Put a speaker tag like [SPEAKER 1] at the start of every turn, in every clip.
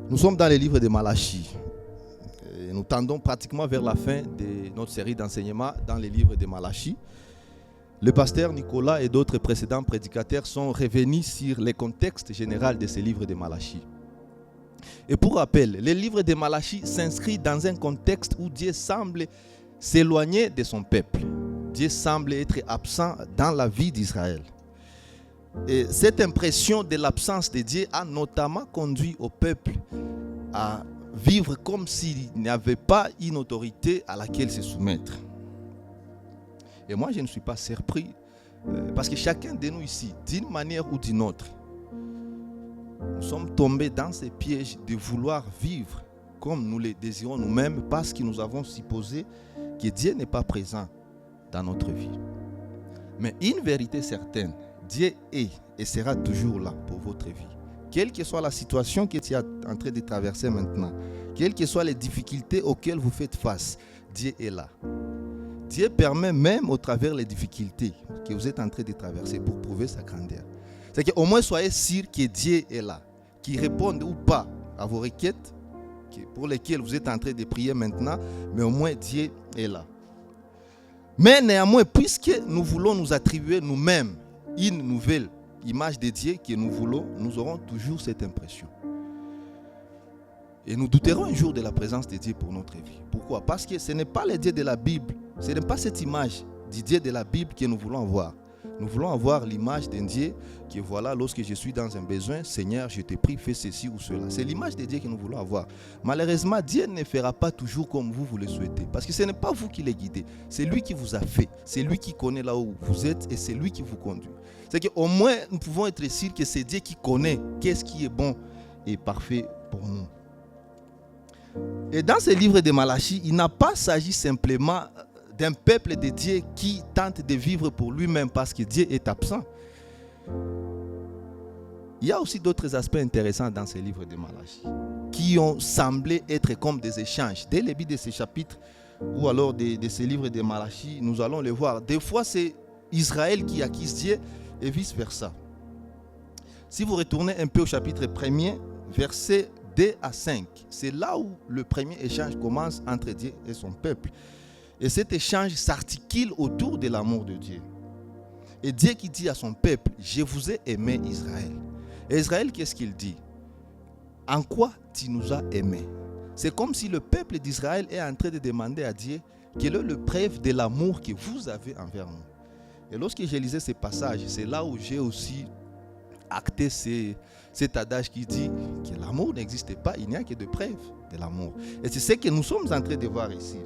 [SPEAKER 1] Nous sommes dans les livres de Malachie. Et nous tendons pratiquement vers la fin de notre série d'enseignements dans les livres de Malachie. Le pasteur Nicolas et d'autres précédents prédicateurs sont revenus sur le contexte général de ces livres de Malachie. Et pour rappel, les livres de Malachie s'inscrivent dans un contexte où Dieu semble s'éloigner de son peuple. Dieu semble être absent dans la vie d'Israël. Et cette impression de l'absence de Dieu a notamment conduit au peuple à vivre comme s'il n'y avait pas une autorité à laquelle se soumettre. Et moi, je ne suis pas surpris, parce que chacun de nous ici, d'une manière ou d'une autre, nous sommes tombés dans ces pièges de vouloir vivre comme nous le désirons nous-mêmes, parce que nous avons supposé que Dieu n'est pas présent dans notre vie. Mais une vérité certaine, Dieu est et sera toujours là pour votre vie. Quelle que soit la situation que tu es en train de traverser maintenant, quelles que soient les difficultés auxquelles vous faites face, Dieu est là. Dieu permet même au travers des difficultés que vous êtes en train de traverser pour prouver sa grandeur. C'est qu'au moins soyez sûr que Dieu est là, qu'il réponde ou pas à vos requêtes pour lesquelles vous êtes en train de prier maintenant, mais au moins Dieu est là. Mais néanmoins, puisque nous voulons nous attribuer nous-mêmes une nouvelle image de Dieu que nous voulons, nous aurons toujours cette impression. Et nous douterons un jour de la présence de Dieu pour notre vie. Pourquoi? Parce que ce n'est pas le Dieu de la Bible, ce n'est pas cette image du Dieu de la Bible que nous voulons avoir. Nous voulons avoir l'image d'un Dieu qui, voilà, lorsque je suis dans un besoin, Seigneur, je te prie, fais ceci ou cela. C'est l'image de Dieu que nous voulons avoir. Malheureusement, Dieu ne fera pas toujours comme vous le souhaitez. Parce que ce n'est pas vous qui les guidez. C'est lui qui vous a fait. C'est lui qui connaît là où vous êtes et c'est lui qui vous conduit. C'est qu'au moins, nous pouvons être sûrs que c'est Dieu qui connaît qu'est-ce qui est bon et parfait pour nous. Et dans ce livre de Malachie, il n'a pas s'agi simplement d'un peuple de Dieu qui tente de vivre pour lui-même parce que Dieu est absent. Il y a aussi d'autres aspects intéressants dans ce livre de Malachie qui ont semblé être comme des échanges. Dès le début de ces chapitres ou alors de ces livres de Malachie, nous allons le voir. Des fois, c'est Israël qui acquise Dieu et vice-versa. Si vous retournez un peu au chapitre 1er, versets 2 à 5, c'est là où le premier échange commence entre Dieu et son peuple. Et cet échange s'articule autour de l'amour de Dieu. Et Dieu qui dit à son peuple, je vous ai aimé Israël. Et Israël, qu'est-ce qu'il dit? En quoi tu nous as aimés? C'est comme si le peuple d'Israël est en train de demander à Dieu quelle est le preuve de l'amour que vous avez envers nous. Et lorsque j'ai lisé ces passages, c'est là où j'ai aussi acté cet adage qui dit que l'amour n'existe pas, il n'y a que de preuves de l'amour. Et c'est ce que nous sommes en train de voir ici.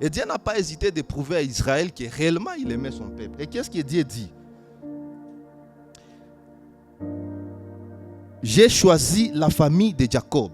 [SPEAKER 1] Et Dieu n'a pas hésité de prouver à Israël que réellement il aimait son peuple. Et qu'est-ce que Dieu dit? J'ai choisi la famille de Jacob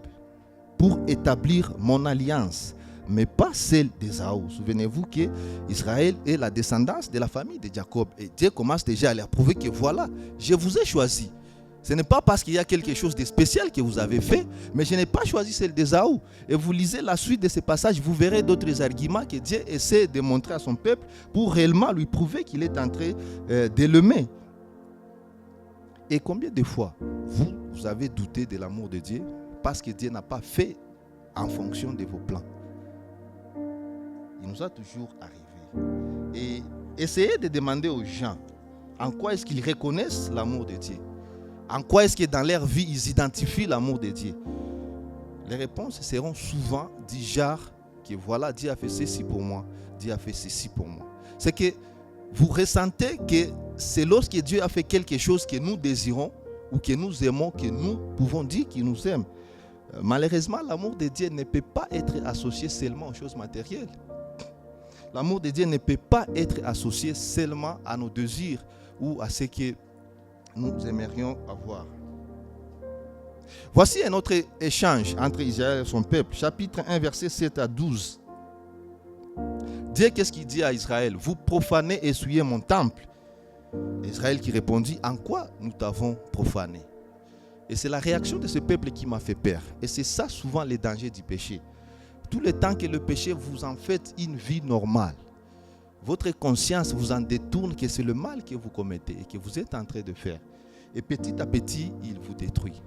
[SPEAKER 1] pour établir mon alliance, mais pas celle d'Ésaü. Souvenez-vous que Israël est la descendance de la famille de Jacob. Et Dieu commence déjà à leur prouver que voilà, je vous ai choisi. Ce n'est pas parce qu'il y a quelque chose de spécial que vous avez fait, mais je n'ai pas choisi celle d'Ésaü. Et vous lisez la suite de ce passage, vous verrez d'autres arguments que Dieu essaie de montrer à son peuple pour réellement lui prouver qu'il est en train de l'aimer. Et combien de fois vous avez douté de l'amour de Dieu parce que Dieu n'a pas fait en fonction de vos plans? Il nous a toujours arrivé. Et essayez de demander aux gens en quoi est-ce qu'ils reconnaissent l'amour de Dieu. En quoi est-ce que dans leur vie, ils identifient l'amour de Dieu? Les réponses seront souvent du genre que voilà, Dieu a fait ceci pour moi, Dieu a fait ceci pour moi. C'est que vous ressentez que c'est lorsque Dieu a fait quelque chose que nous désirons ou que nous aimons que nous pouvons dire qu'il nous aime. Malheureusement, l'amour de Dieu ne peut pas être associé seulement aux choses matérielles. L'amour de Dieu ne peut pas être associé seulement à nos désirs ou à ce que nous aimerions avoir. Voici un autre échange entre Israël et son peuple. Chapitre 1, versets 7 à 12. Dieu, qu'est-ce qu'il dit à Israël? Vous profanez et souillez mon temple. Israël qui répondit, en quoi nous t'avons profané? Et c'est la réaction de ce peuple qui m'a fait peur. Et c'est ça souvent le danger du péché. Tout le temps que le péché vous en fait une vie normale, votre conscience vous en détourne que c'est le mal que vous commettez et que vous êtes en train de faire. Et petit à petit, il vous détruit.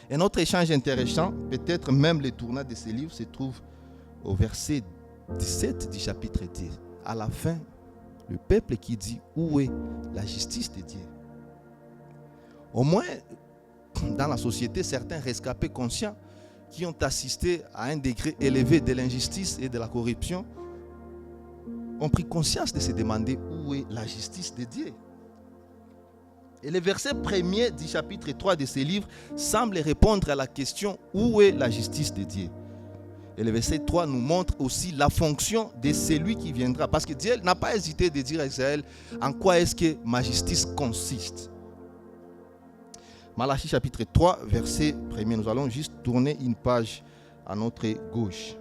[SPEAKER 1] Et notre échange intéressant, peut-être même le tournant de ce livre, se trouve au verset 17 du chapitre 10. À la fin, le peuple qui dit où est la justice de Dieu. Au moins, dans la société, certains rescapés conscients qui ont assisté à un degré élevé de l'injustice et de la corruption ont pris conscience de se demander où est la justice de Dieu. Et le verset premier du chapitre 3 de ce livre semble répondre à la question où est la justice de Dieu. Et le verset 3 nous montre aussi la fonction de celui qui viendra. Parce que Dieu n'a pas hésité de dire à Israël en quoi est-ce que ma justice consiste. Malachie chapitre 3, verset 1er. Nous allons juste tourner une page à notre gauche.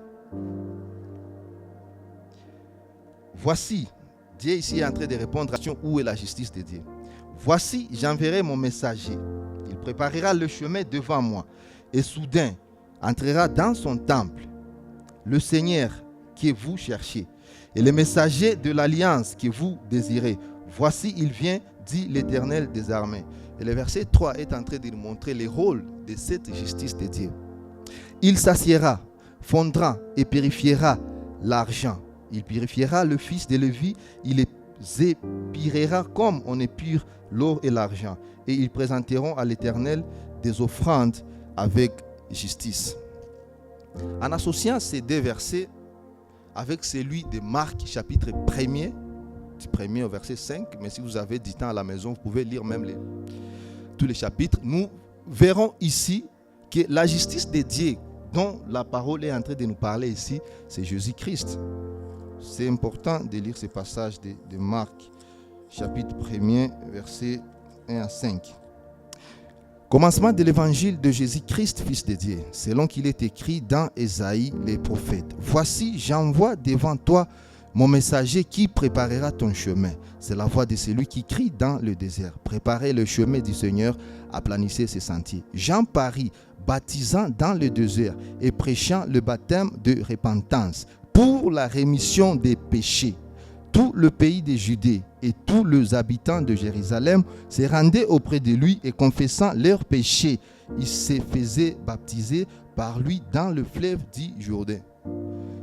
[SPEAKER 1] Voici, Dieu ici est en train de répondre à la question où est la justice de Dieu. Voici, j'enverrai mon messager. Il préparera le chemin devant moi. Et soudain, entrera dans son temple le Seigneur que vous cherchez. Et le messager de l'alliance que vous désirez. Voici, il vient, dit l'Éternel des armées. Et le verset 3 est en train de nous montrer le rôle de cette justice de Dieu. Il s'assiera, fondra et purifiera l'argent. Il purifiera le fils de Lévi, il les épurera comme on épure l'or et l'argent. Et ils présenteront à l'Éternel des offrandes avec justice. En associant ces deux versets avec celui de Marc chapitre 1er, du 1er au verset 5, mais si vous avez du temps à la maison, vous pouvez lire même tous les chapitres, nous verrons ici que la justice de Dieu dont la parole est en train de nous parler ici, c'est Jésus-Christ. C'est important de lire ce passage de Marc, chapitre 1er, versets 1 à 5. Commencement de l'évangile de Jésus-Christ, Fils de Dieu, selon qu'il est écrit dans Ésaïe, les prophètes. Voici, j'envoie devant toi mon messager qui préparera ton chemin. C'est la voix de celui qui crie dans le désert. Préparez le chemin du Seigneur, aplanissez ses sentiers. Jean parut, baptisant dans le désert et prêchant le baptême de repentance pour la rémission des péchés. Tout le pays de Judée et tous les habitants de Jérusalem se rendaient auprès de lui et confessant leurs péchés, ils se faisaient baptiser par lui dans le fleuve du Jourdain.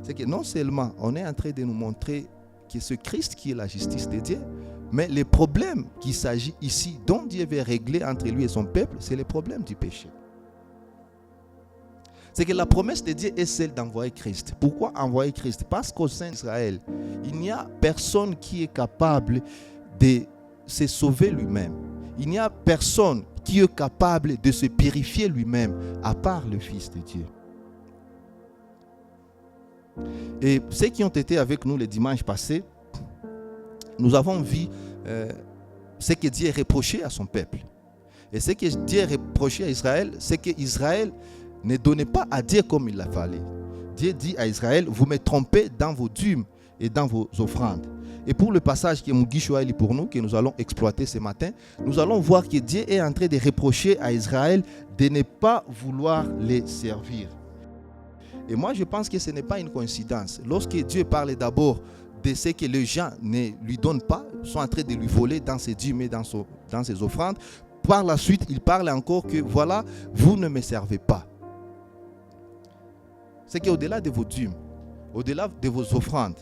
[SPEAKER 1] C'est que non seulement on est en train de nous montrer que ce Christ qui est la justice de Dieu, mais les problèmes qu'il s'agit ici, dont Dieu veut régler entre lui et son peuple, c'est le problème du péché. C'est que la promesse de Dieu est celle d'envoyer Christ. Pourquoi envoyer Christ? Parce qu'au sein d'Israël, il n'y a personne qui est capable de se sauver lui-même. Il n'y a personne qui est capable de se purifier lui-même, à part le Fils de Dieu. Et ceux qui ont été avec nous le dimanche passé, nous avons vu ce que Dieu reprochait à son peuple. Et ce que Dieu reprochait à Israël, c'est qu'Israël ne donnait pas à Dieu comme il l'a fallu. Dieu dit à Israël, vous me trompez dans vos dîmes et dans vos offrandes. Et pour le passage qui est Mugishoa Eli pour nous, que nous allons exploiter ce matin, nous allons voir que Dieu est en train de reprocher à Israël de ne pas vouloir les servir. Et moi, je pense que ce n'est pas une coïncidence. Lorsque Dieu parle d'abord de ce que les gens ne lui donnent pas, sont en train de lui voler dans ses dîmes et dans ses offrandes, par la suite, il parle encore que voilà, vous ne me servez pas. C'est qu'au-delà de vos dîmes, au-delà de vos offrandes,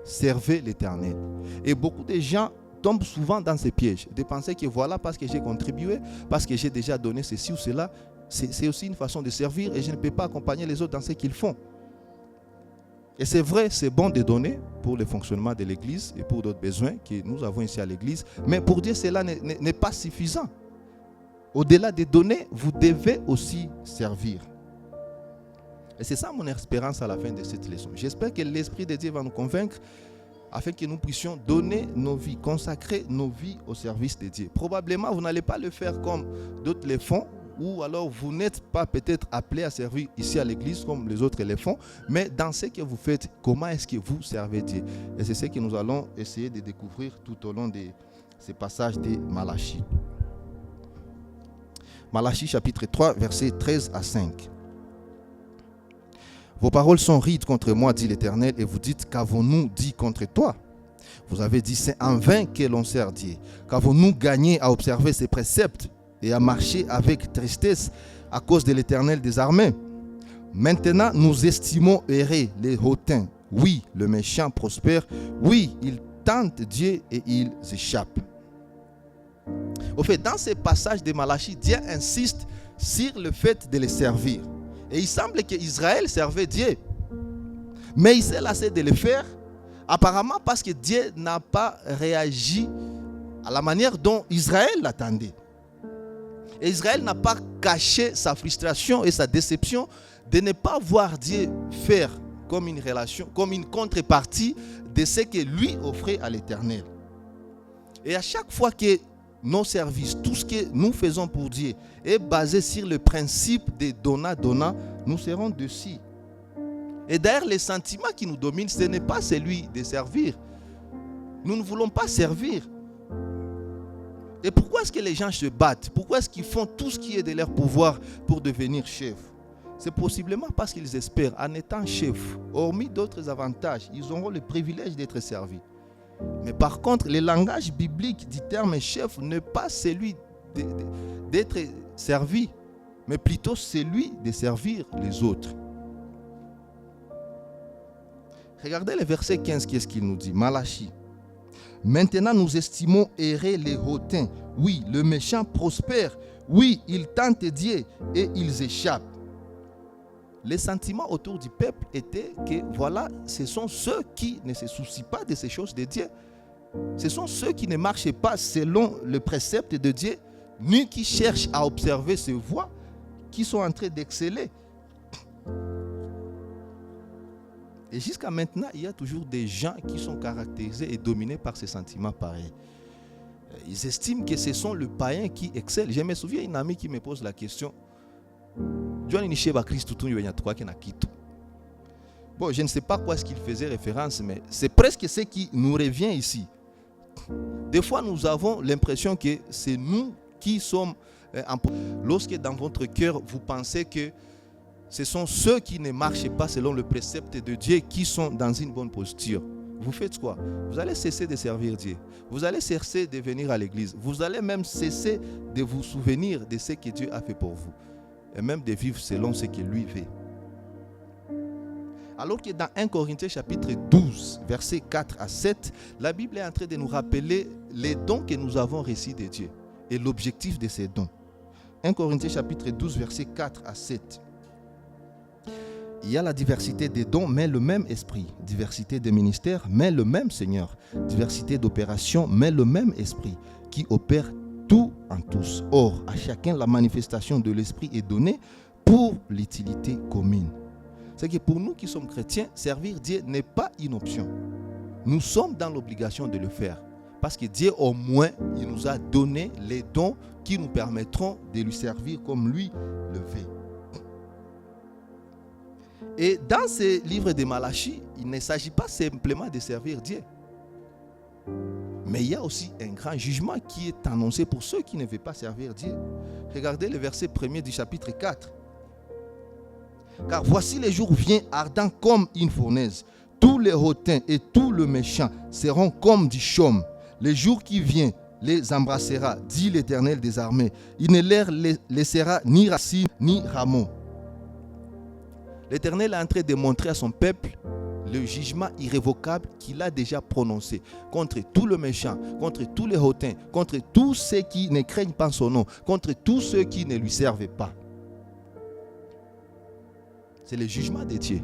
[SPEAKER 1] servez l'Éternel. Et beaucoup de gens tombent souvent dans ces pièges, de penser que voilà, parce que j'ai contribué, parce que j'ai déjà donné ceci ou cela, c'est aussi une façon de servir et je ne peux pas accompagner les autres dans ce qu'ils font. Et c'est vrai, c'est bon de donner pour le fonctionnement de l'Église et pour d'autres besoins que nous avons ici à l'Église, mais pour Dieu, cela n'est pas suffisant. Au-delà de donner, vous devez aussi servir. Et c'est ça mon espérance à la fin de cette leçon. J'espère que l'Esprit de Dieu va nous convaincre afin que nous puissions donner nos vies, consacrer nos vies au service de Dieu. Probablement, vous n'allez pas le faire comme d'autres le font, ou alors vous n'êtes pas peut-être appelé à servir ici à l'église comme les autres le font, mais dans ce que vous faites, comment est-ce que vous servez Dieu? Et c'est ce que nous allons essayer de découvrir tout au long de ces passages de Malachie. Malachie chapitre 3, versets 13 à 5. Vos paroles sont rides contre moi, dit l'Éternel, et vous dites, qu'avons-nous dit contre toi? Vous avez dit, c'est en vain que l'on sert Dieu. Qu'avons-nous gagné à observer ses préceptes et à marcher avec tristesse à cause de l'Éternel des armées. Maintenant, nous estimons errer les hautains. Oui, le méchant prospère. Oui, il tente Dieu et ils échappent. Au fait, dans ces passages de Malachie, Dieu insiste sur le fait de les servir. Et il semble qu'Israël servait Dieu. Mais il s'est lassé de le faire, apparemment parce que Dieu n'a pas réagi à la manière dont Israël l'attendait. Et Israël n'a pas caché sa frustration et sa déception de ne pas voir Dieu faire comme une relation, comme une contrepartie de ce que lui offrait à l'Éternel. Et à chaque fois que nos services, tout ce que nous faisons pour Dieu est basé sur le principe de donnant-donnant, nous serons dessus. Et d'ailleurs, le sentiment qui nous domine, ce n'est pas celui de servir. Nous ne voulons pas servir. Et pourquoi est-ce que les gens se battent? Pourquoi est-ce qu'ils font tout ce qui est de leur pouvoir pour devenir chef? C'est possiblement parce qu'ils espèrent, en étant chef, hormis d'autres avantages, ils auront le privilège d'être servis. Mais par contre, le langage biblique du terme chef n'est pas celui d'être servi, mais plutôt celui de servir les autres. Regardez le verset 15, qu'est-ce qu'il nous dit? Malachie. Maintenant, nous estimons errer les hautains. Oui, le méchant prospère. Oui, il tente Dieu et ils échappent. Les sentiments autour du peuple étaient que voilà, ce sont ceux qui ne se soucient pas de ces choses de Dieu. Ce sont ceux qui ne marchent pas selon le précepte de Dieu, ni qui cherchent à observer ses voies, qui sont en train d'exceller. Et jusqu'à maintenant, il y a toujours des gens qui sont caractérisés et dominés par ces sentiments pareils. Ils estiment que ce sont les païens qui excellent. Je me souviens d'une amie qui me pose la question. Bon, je ne sais pas quoi est-ce qu'il faisait référence, mais c'est presque ce qui nous revient ici. Des fois, nous avons l'impression que c'est nous qui sommes... Lorsque dans votre cœur, vous pensez que ce sont ceux qui ne marchent pas selon le précepte de Dieu qui sont dans une bonne posture. Vous faites quoi? Vous allez cesser de servir Dieu. Vous allez cesser de venir à l'église. Vous allez même cesser de vous souvenir de ce que Dieu a fait pour vous. Et même de vivre selon ce que lui fait. Alors que dans 1 Corinthiens chapitre 12, versets 4 à 7, la Bible est en train de nous rappeler les dons que nous avons reçus de Dieu et l'objectif de ces dons. 1 Corinthiens chapitre 12, versets 4 à 7. Il y a la diversité des dons, mais le même esprit. Diversité des ministères, mais le même Seigneur. Diversité d'opérations, mais le même esprit qui opère tout en tous. Or, à chacun, la manifestation de l'esprit est donnée pour l'utilité commune. C'est que pour nous qui sommes chrétiens, servir Dieu n'est pas une option. Nous sommes dans l'obligation de le faire. Parce que Dieu, au moins, il nous a donné les dons qui nous permettront de lui servir comme lui le veut. Et dans ce livre de Malachie, il ne s'agit pas simplement de servir Dieu. Mais il y a aussi un grand jugement qui est annoncé pour ceux qui ne veulent pas servir Dieu. Regardez le verset 1er du chapitre 4. Car voici les jours viennent ardents comme une fournaise. Tous les hautains et tous les méchants seront comme du chaume. Les jours qui viennent les embrassera, dit l'Éternel des armées. Il ne leur laissera ni racine ni rameau. L'Éternel est en train de montrer à son peuple le jugement irrévocable qu'il a déjà prononcé contre tout le méchant, contre tous les hautains, contre tous ceux qui ne craignent pas son nom, contre tous ceux qui ne lui servent pas. C'est le jugement de Dieu.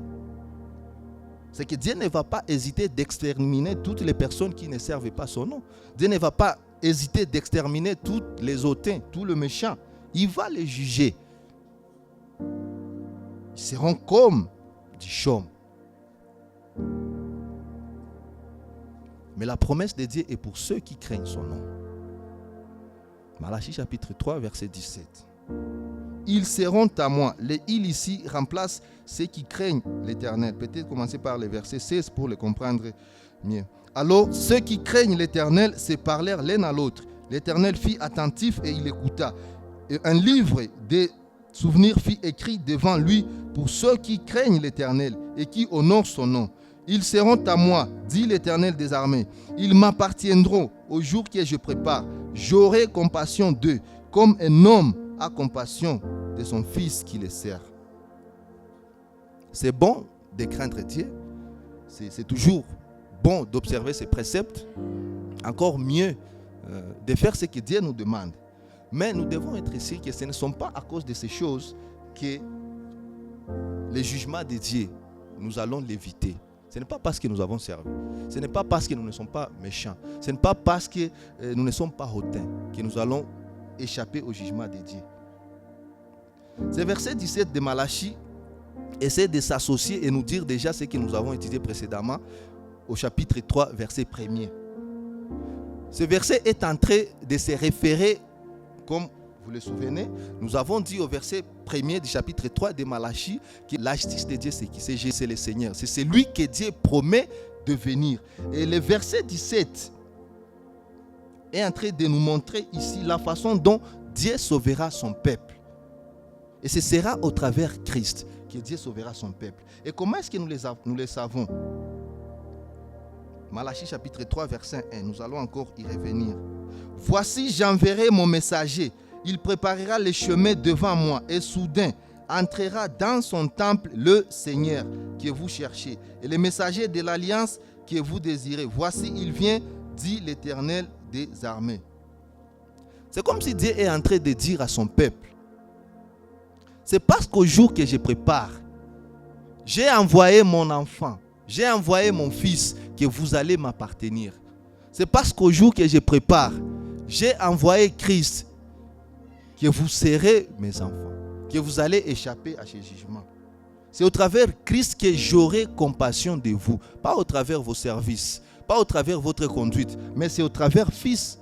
[SPEAKER 1] C'est que Dieu ne va pas hésiter d'exterminer toutes les personnes qui ne servent pas son nom. Dieu ne va pas hésiter d'exterminer tous les hautains, tous les méchants. Il va les juger. Ils seront comme du chaume. Mais la promesse de Dieu est pour ceux qui craignent son nom. Malachie chapitre 3, verset 17. Ils seront à moi. Les ils ici remplacent ceux qui craignent l'Éternel. Peut-être commencer par le verset 16 pour le comprendre mieux. Alors, ceux qui craignent l'Éternel se parlèrent l'un à l'autre. L'Éternel fit attentif et il écouta. Et un livre de souvenirs fut écrit devant lui pour ceux qui craignent l'Éternel et qui honorent son nom. Ils seront à moi, dit l'Éternel des armées. Ils m'appartiendront au jour que je prépare. J'aurai compassion d'eux, comme un homme a compassion de son Fils qui les sert. C'est bon de craindre Dieu. C'est toujours bon d'observer ses préceptes. Encore mieux de faire ce que Dieu nous demande. Mais nous devons être sûrs que ce ne sont pas à cause de ces choses que les jugements de Dieu, nous allons l'éviter. Ce n'est pas parce que nous avons servi. Ce n'est pas parce que nous ne sommes pas méchants. Ce n'est pas parce que nous ne sommes pas hautains que nous allons échapper au jugement de Dieu. Ce verset 17 de Malachie essaie de s'associer et nous dire déjà ce que nous avons étudié précédemment au chapitre 3, verset 1er. Ce verset est en train de se référer, comme vous le souvenez, nous avons dit au verset 1er du chapitre 3 de Malachie que la justice de Dieu, c'est qui? C'est le Seigneur. C'est celui que Dieu promet de venir. Et le verset 17 est en train de nous montrer ici la façon dont Dieu sauvera son peuple. Et ce sera au travers Christ que Dieu sauvera son peuple. Et comment est-ce que nous le savons? Malachie chapitre 3 verset 1, nous allons encore y revenir. Voici, j'enverrai mon messager. Il préparera le chemin devant moi et soudain entrera dans son temple le Seigneur que vous cherchez et le messager de l'alliance que vous désirez. Voici, il vient, dit l'Éternel des armées. C'est comme si Dieu est en train de dire à son peuple, c'est parce qu'au jour que je prépare, j'ai envoyé mon enfant, j'ai envoyé mon fils que vous allez m'appartenir. C'est parce qu'au jour que je prépare, j'ai envoyé Christ que vous serez mes enfants, que vous allez échapper à ce jugement. C'est au travers Christ que j'aurai compassion de vous, pas au travers vos services, pas au travers votre conduite, mais c'est au travers Fils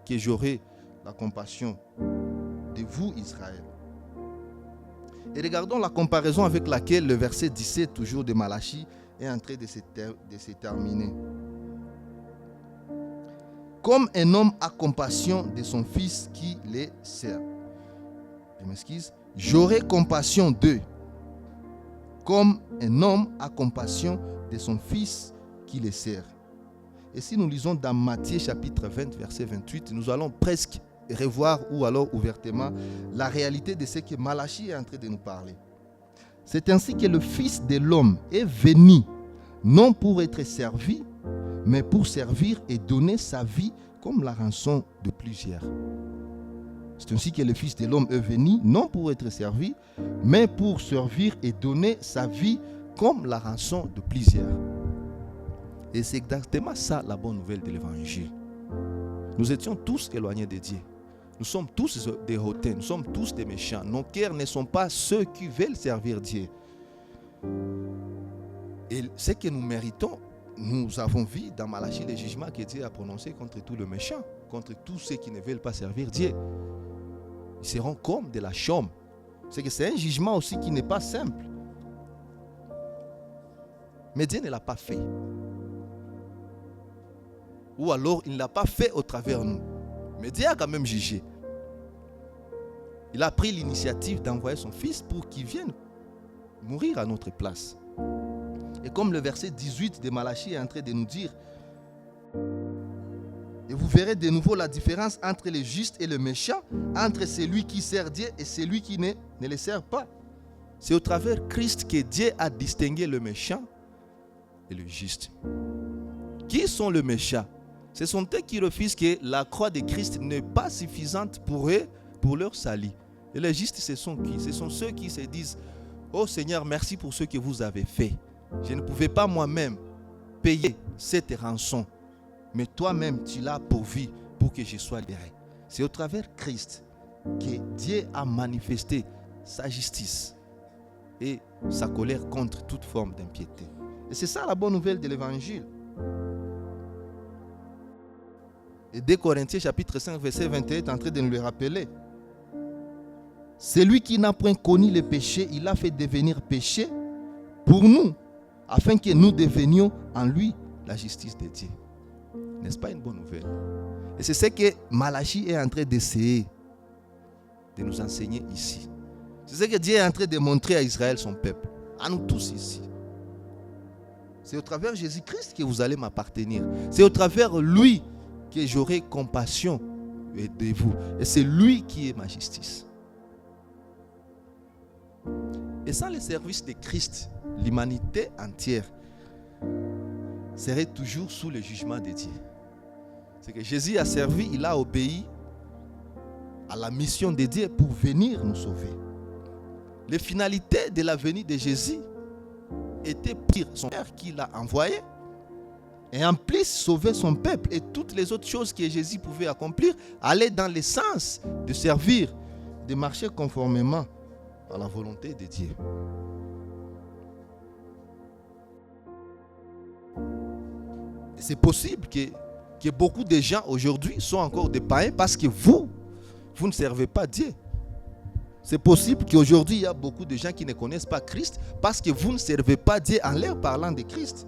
[SPEAKER 1] que j'aurai la compassion de vous, Israël. Et regardons la comparaison avec laquelle le verset 17, toujours de Malachie, est en train de se terminer. Comme un homme a compassion de son fils qui les sert. Je m'excuse. J'aurai compassion d'eux. Comme un homme a compassion de son fils qui les sert. Et si nous lisons dans Matthieu chapitre 20, verset 28, nous allons presque revoir ou alors ouvertement la réalité de ce que Malachie est en train de nous parler. C'est ainsi que le Fils de l'homme est venu, non pour être servi, mais pour servir et donner sa vie comme la rançon de plusieurs. C'est ainsi que le Fils de l'homme est venu, non pour être servi, mais pour servir et donner sa vie comme la rançon de plusieurs. Et c'est exactement ça la bonne nouvelle de l'Évangile. Nous étions tous éloignés de Dieu. Nous sommes tous des hautains, nous sommes tous des méchants. Nos cœurs ne sont pas ceux qui veulent servir Dieu. Et ce que nous méritons, nous avons vu dans Malachie le jugement que Dieu a prononcé contre tous les méchants, contre tous ceux qui ne veulent pas servir Dieu. Ils seront comme de la chaume. C'est un jugement aussi qui n'est pas simple. Mais Dieu ne l'a pas fait. Ou alors il ne l'a pas fait au travers de nous. Mais Dieu a quand même jugé. Il a pris l'initiative d'envoyer son fils pour qu'il vienne mourir à notre place. Et comme le verset 18 de Malachie est en train de nous dire, et vous verrez de nouveau la différence entre le juste et le méchant, entre celui qui sert Dieu et celui qui ne le sert pas. C'est au travers Christ que Dieu a distingué le méchant et le juste. Qui sont les méchants? Ce sont eux qui refusent que la croix de Christ n'est pas suffisante pour eux, pour leur salut. Et les justes, ce sont qui? Ce sont ceux qui se disent, oh Seigneur, merci pour ce que vous avez fait. Je ne pouvais pas moi-même payer cette rançon. Mais toi-même, tu l'as pourvu pour que je sois libéré. C'est au travers Christ que Dieu a manifesté sa justice et sa colère contre toute forme d'impiété. Et c'est ça la bonne nouvelle de l'Évangile. Et 2 Corinthiens chapitre 5 verset 21 est en train de nous le rappeler. Celui qui n'a point connu le péché, il a fait devenir péché pour nous, afin que nous devenions en lui la justice de Dieu. N'est-ce pas une bonne nouvelle? Et c'est ce que Malachie est en train d'essayer de nous enseigner ici. C'est ce que Dieu est en train de montrer à Israël, son peuple, à nous tous ici. C'est au travers de Jésus-Christ que vous allez m'appartenir. C'est au travers de lui que j'aurai compassion de vous. Et c'est lui qui est ma justice. Et sans le service de Christ, l'humanité entière serait toujours sous le jugement de Dieu. C'est que Jésus a servi, il a obéi à la mission de Dieu pour venir nous sauver. Les finalités de la venue de Jésus étaient pire son Père qui l'a envoyé et en plus sauver son peuple, et toutes les autres choses que Jésus pouvait accomplir allaient dans le sens de servir, de marcher conformément à la volonté de Dieu. C'est possible que beaucoup de gens aujourd'hui sont encore des païens parce que vous ne servez pas Dieu. C'est possible qu'aujourd'hui, il y a beaucoup de gens qui ne connaissent pas Christ parce que vous ne servez pas Dieu en leur parlant de Christ.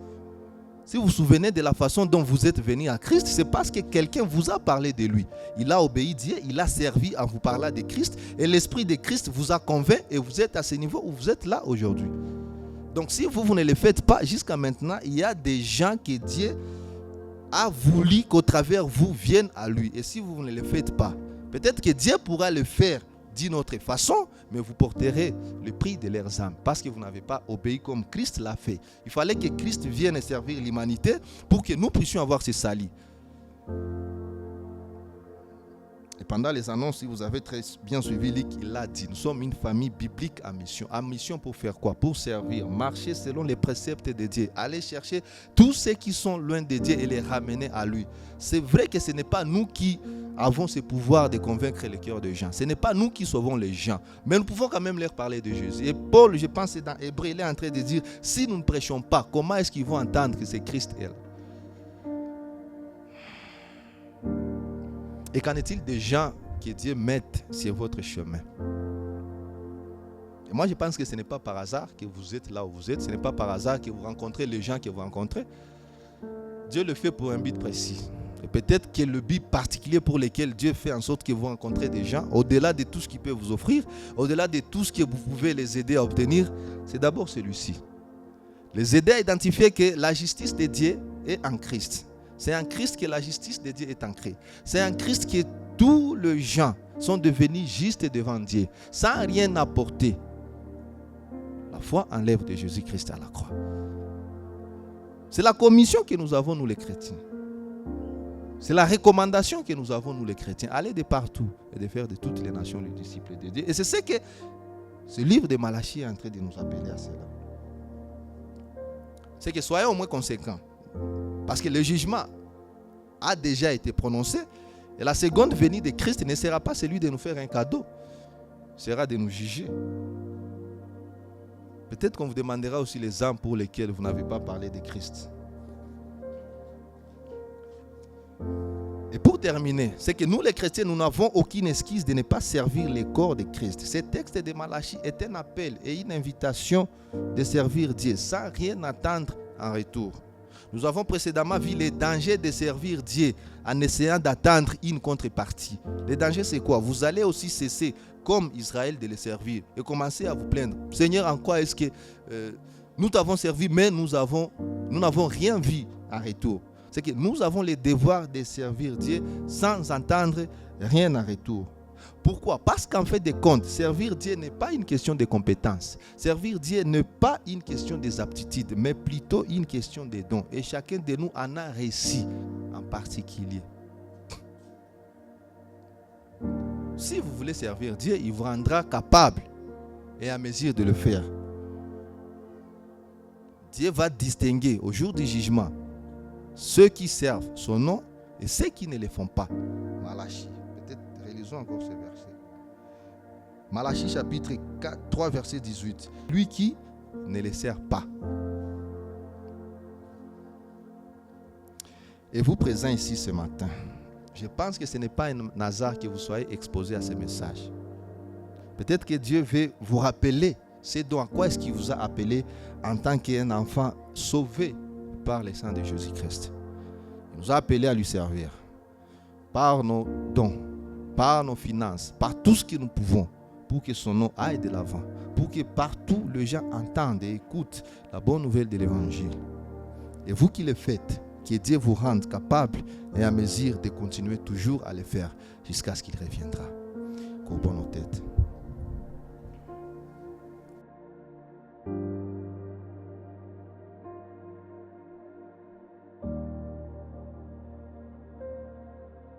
[SPEAKER 1] Si vous vous souvenez de la façon dont vous êtes venu à Christ, c'est parce que quelqu'un vous a parlé de lui. Il a obéi Dieu, il a servi en vous parlant de Christ, et l'Esprit de Christ vous a convaincu et vous êtes à ce niveau où vous êtes là aujourd'hui. Donc si vous ne le faites pas jusqu'à maintenant, il y a des gens que Dieu a voulu qu'au travers vous viennent à lui. Et si vous ne le faites pas, peut-être que Dieu pourra le faire d'une autre façon, mais vous porterez le prix de leurs âmes parce que vous n'avez pas obéi comme Christ l'a fait. Il fallait que Christ vienne servir l'humanité pour que nous puissions avoir ce salut. Et pendant les annonces, si vous avez très bien suivi, il l'a dit, nous sommes une famille biblique en mission. En mission pour faire quoi? Pour servir, marcher selon les préceptes de Dieu, aller chercher tous ceux qui sont loin de Dieu et les ramener à lui. C'est vrai que ce n'est pas nous qui avons ce pouvoir de convaincre le cœur des gens. Ce n'est pas nous qui sauvons les gens, mais nous pouvons quand même leur parler de Jésus. Et Paul, je pense, dans Hébreux, il est en train de dire, si nous ne prêchons pas, comment est-ce qu'ils vont entendre que c'est Christ elle? Et qu'en est-il des gens que Dieu mette sur votre chemin? Et moi, je pense que ce n'est pas par hasard que vous êtes là où vous êtes. Ce n'est pas par hasard que vous rencontrez les gens que vous rencontrez. Dieu le fait pour un but précis. Et peut-être que le but particulier pour lequel Dieu fait en sorte que vous rencontrez des gens, au-delà de tout ce qu'il peut vous offrir, au-delà de tout ce que vous pouvez les aider à obtenir, c'est d'abord celui-ci. Les aider à identifier que la justice de Dieu est en Christ. C'est en Christ que la justice de Dieu est ancrée. C'est en Christ que tous les gens sont devenus justes devant Dieu, sans rien apporter. La foi en l'œuvre de Jésus-Christ à la croix. C'est la commission que nous avons, nous les chrétiens. C'est la recommandation que nous avons, nous les chrétiens. Allez de partout et de faire de toutes les nations les disciples de Dieu. Et c'est ce que ce livre de Malachie est en train de nous appeler à cela. C'est que soyons au moins conséquents. Parce que le jugement a déjà été prononcé. Et la seconde venue de Christ ne sera pas celui de nous faire un cadeau. Sera de nous juger. Peut-être qu'on vous demandera aussi les âmes pour lesquelles vous n'avez pas parlé de Christ. Et pour terminer, c'est que nous les chrétiens, nous n'avons aucune excuse de ne pas servir le corps de Christ. Ce texte de Malachie est un appel et une invitation de servir Dieu sans rien attendre en retour. Nous avons précédemment vu les dangers de servir Dieu en essayant d'attendre une contrepartie. Le danger, c'est quoi? Vous allez aussi cesser, comme Israël, de le servir et commencer à vous plaindre. Seigneur, en quoi est-ce que nous t'avons servi, mais nous n'avons rien vu en retour? C'est que nous avons le devoir de servir Dieu sans entendre rien en retour. Pourquoi? Parce qu'en fait de compte, servir Dieu n'est pas une question de compétences. Servir Dieu n'est pas une question des aptitudes, mais plutôt une question des dons. Et chacun de nous en a réussi en particulier. Si vous voulez servir Dieu, il vous rendra capable et à mesure de le faire. Dieu va distinguer au jour du jugement ceux qui servent son nom et ceux qui ne le font pas. Malachie. Peut-être relisons encore ce verset. Malachie chapitre 3 verset 18. Lui qui ne le sert pas. Et vous présent ici ce matin, je pense que ce n'est pas un hasard que vous soyez exposé à ce message. Peut-être que Dieu veut vous rappeler ce dont à quoi est-ce qu'il vous a appelé en tant qu'un enfant sauvé par le sang de Jésus-Christ. Il nous a appelés à lui servir par nos dons, par nos finances, par tout ce que nous pouvons pour que son nom aille de l'avant, pour que partout les gens entendent et écoutent la bonne nouvelle de l'évangile. Et vous qui le faites, que Dieu vous rende capable et à mesure de continuer toujours à le faire jusqu'à ce qu'il reviendra. Courbons nos têtes.